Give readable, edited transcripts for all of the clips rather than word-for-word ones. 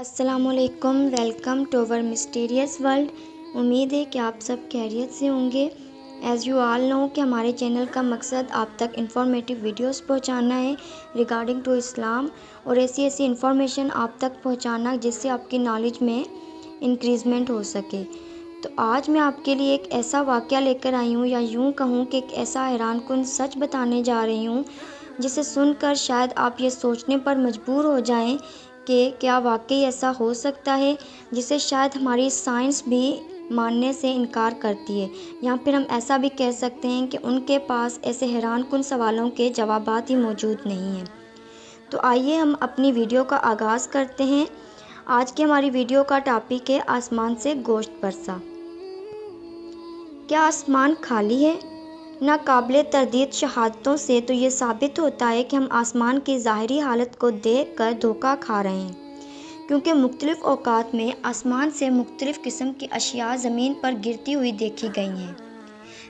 السلام علیکم، welcome to our mysterious world. امید ہے کہ آپ سب خیریت سے ہوں گے۔ ایز یو آل نو کہ ہمارے چینل کا مقصد آپ تک انفارمیٹیو ویڈیوز پہنچانا ہے ریگارڈنگ ٹو اسلام، اور ایسی انفارمیشن آپ تک پہنچانا جس سے آپ کی نالج میں انکریزمنٹ ہو سکے۔ تو آج میں آپ کے لیے ایک ایسا واقعہ لے کر آئی ہوں، یا یوں کہوں کہ ایک ایسا حیران کن سچ بتانے جا رہی ہوں جسے سن کر شاید آپ یہ سوچنے پر مجبور ہو جائیں کہ کیا واقعی ایسا ہو سکتا ہے، جسے شاید ہماری سائنس بھی ماننے سے انکار کرتی ہے، یا پھر ہم ایسا بھی کہہ سکتے ہیں کہ ان کے پاس ایسے حیران کن سوالوں کے جوابات ہی موجود نہیں ہیں۔ تو آئیے ہم اپنی ویڈیو کا آغاز کرتے ہیں۔ آج کی ہماری ویڈیو کا ٹاپک ہے آسمان سے گوشت برسا۔ کیا آسمان خالی ہے؟ ناقابل تردید شہادتوں سے تو یہ ثابت ہوتا ہے کہ ہم آسمان کی ظاہری حالت کو دیکھ کر دھوکہ کھا رہے ہیں، کیونکہ مختلف اوقات میں آسمان سے مختلف قسم کی اشیاء زمین پر گرتی ہوئی دیکھی گئی ہیں۔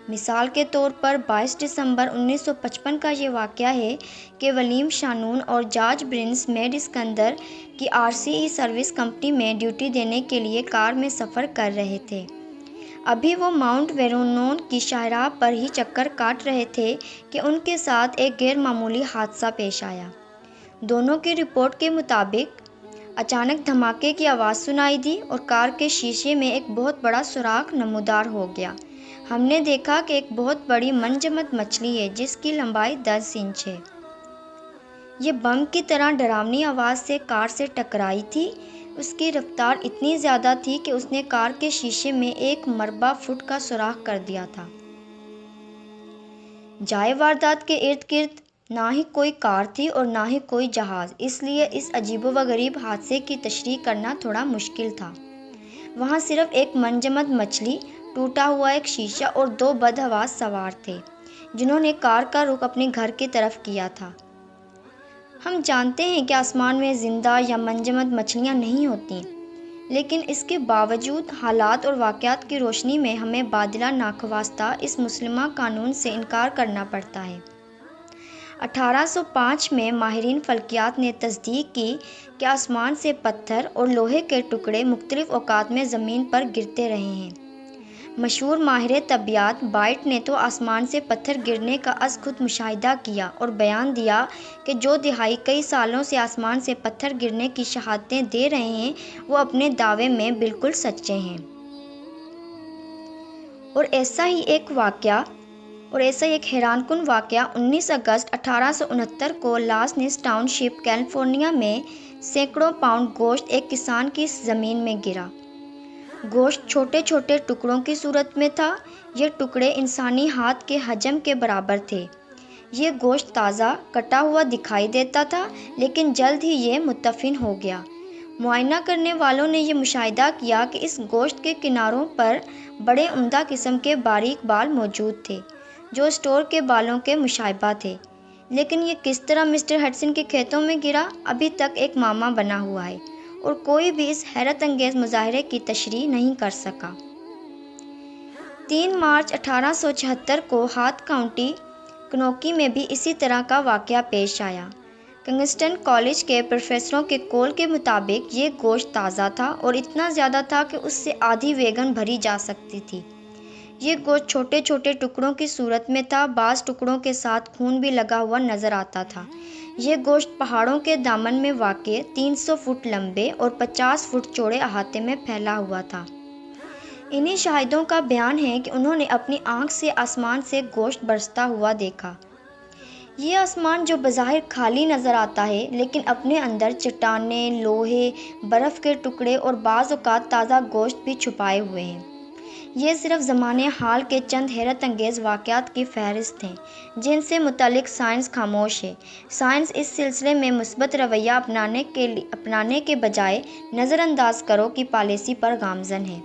مثال کے طور پر 22 دسمبر 1955 کا یہ واقعہ ہے کہ ولیم شانون اور جارج برنس میڈ اسکندر کی RCE سروس کمپنی میں ڈیوٹی دینے کے لیے کار میں سفر کر رہے تھے۔ ابھی وہ ماؤنٹ ویرونون کی شاہراہ پر ہی چکر کاٹ رہے تھے کہ ان کے ساتھ ایک غیر معمولی حادثہ پیش آیا۔ دونوں کی رپورٹ کے مطابق اچانک دھماکے کی آواز سنائی دی اور کار کے شیشے میں ایک بہت بڑا سوراخ نمودار ہو گیا۔ ہم نے دیکھا کہ ایک بہت بڑی منجمد مچھلی ہے جس کی لمبائی 10 انچ ہے۔ یہ بم کی طرح ڈراؤنی آواز سے کار سے ٹکرائی تھی۔ اس کی رفتار اتنی زیادہ تھی کہ اس نے کار کے شیشے میں 1 مربع فٹ کا سوراخ کر دیا تھا۔ جائے واردات کے ارد گرد نہ ہی کوئی کار تھی اور نہ ہی کوئی جہاز، اس لیے اس عجیب و غریب حادثے کی تشریح کرنا تھوڑا مشکل تھا۔ وہاں صرف ایک منجمد مچھلی، ٹوٹا ہوا ایک شیشہ اور 2 بدحواس سوار تھے جنہوں نے کار کا رخ اپنے گھر کی طرف کیا تھا۔ ہم جانتے ہیں کہ آسمان میں زندہ یا منجمد مچھلیاں نہیں ہوتیں، لیکن اس کے باوجود حالات اور واقعات کی روشنی میں ہمیں بادلہ ناخواستہ اس مسلمہ قانون سے انکار کرنا پڑتا ہے۔ 1805 میں ماہرین فلکیات نے تصدیق کی کہ آسمان سے پتھر اور لوہے کے ٹکڑے مختلف اوقات میں زمین پر گرتے رہے ہیں۔ مشہور ماہر طبیعیات بائٹ نے تو آسمان سے پتھر گرنے کا از خود مشاہدہ کیا اور بیان دیا کہ جو دہائی کئی سالوں سے آسمان سے پتھر گرنے کی شہادتیں دے رہے ہیں وہ اپنے دعوے میں بالکل سچے ہیں۔ اور ایسا ہی ایک حیران کن واقعہ 19 اگست 1869 کو لاسنس ٹاؤن شپ کیلیفورنیا میں سینکڑوں پاؤنڈ گوشت ایک کسان کی زمین میں گرا۔ گوشت چھوٹے چھوٹے ٹکڑوں کی صورت میں تھا۔ یہ ٹکڑے انسانی ہاتھ کے حجم کے برابر تھے۔ یہ گوشت تازہ کٹا ہوا دکھائی دیتا تھا، لیکن جلد ہی یہ مدفن ہو گیا۔ معائنہ کرنے والوں نے یہ مشاہدہ کیا کہ اس گوشت کے کناروں پر بڑے عمدہ قسم کے باریک بال موجود تھے جو اسٹور کے بالوں کے مشابہ تھے، لیکن یہ کس طرح مسٹر ہڈسن کے کھیتوں میں گرا ابھی تک ایک معمہ بنا ہوا ہے، اور کوئی بھی اس حیرت انگیز مظاہرے کی تشریح نہیں کر سکا۔ 3 مارچ 1876 کو ہاتھ کاؤنٹی کنوکی میں بھی اسی طرح کا واقعہ پیش آیا۔ کنگسٹن کالج کے پروفیسروں کے قول کے مطابق یہ گوشت تازہ تھا اور اتنا زیادہ تھا کہ اس سے آدھی ویگن بھری جا سکتی تھی۔ یہ گوشت چھوٹے چھوٹے ٹکڑوں کی صورت میں تھا، بعض ٹکڑوں کے ساتھ خون بھی لگا ہوا نظر آتا تھا۔ یہ گوشت پہاڑوں کے دامن میں واقع 300 فٹ لمبے اور 50 فٹ چوڑے احاطے میں پھیلا ہوا تھا۔ انہی شاہدوں کا بیان ہے کہ انہوں نے اپنی آنکھ سے آسمان سے گوشت برستا ہوا دیکھا۔ یہ آسمان جو بظاہر خالی نظر آتا ہے، لیکن اپنے اندر چٹانیں، لوہے، برف کے ٹکڑے اور بعض اوقات تازہ گوشت بھی چھپائے ہوئے ہیں۔ یہ صرف زمانہ حال کے چند حیرت انگیز واقعات کی فہرست ہیں جن سے متعلق سائنس خاموش ہے۔ سائنس اس سلسلے میں مثبت رویہ اپنانے کے بجائے نظر انداز کرو کی پالیسی پر گامزن ہے۔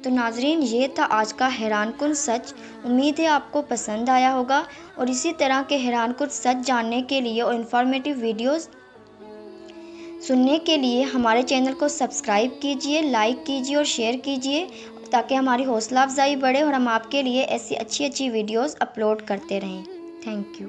تو ناظرین، یہ تھا آج کا حیران کن سچ۔ امید ہے آپ کو پسند آیا ہوگا، اور اسی طرح کے حیران کن سچ جاننے کے لیے اور انفارمیٹیو ویڈیوز سننے کے لیے ہمارے چینل کو سبسکرائب کیجیے، لائک کیجیے اور شیئر کیجیے، تاکہ ہماری حوصلہ افزائی بڑھے اور ہم آپ کے لیے ایسی اچھی ویڈیوز اپلوڈ کرتے رہیں۔ Thank you.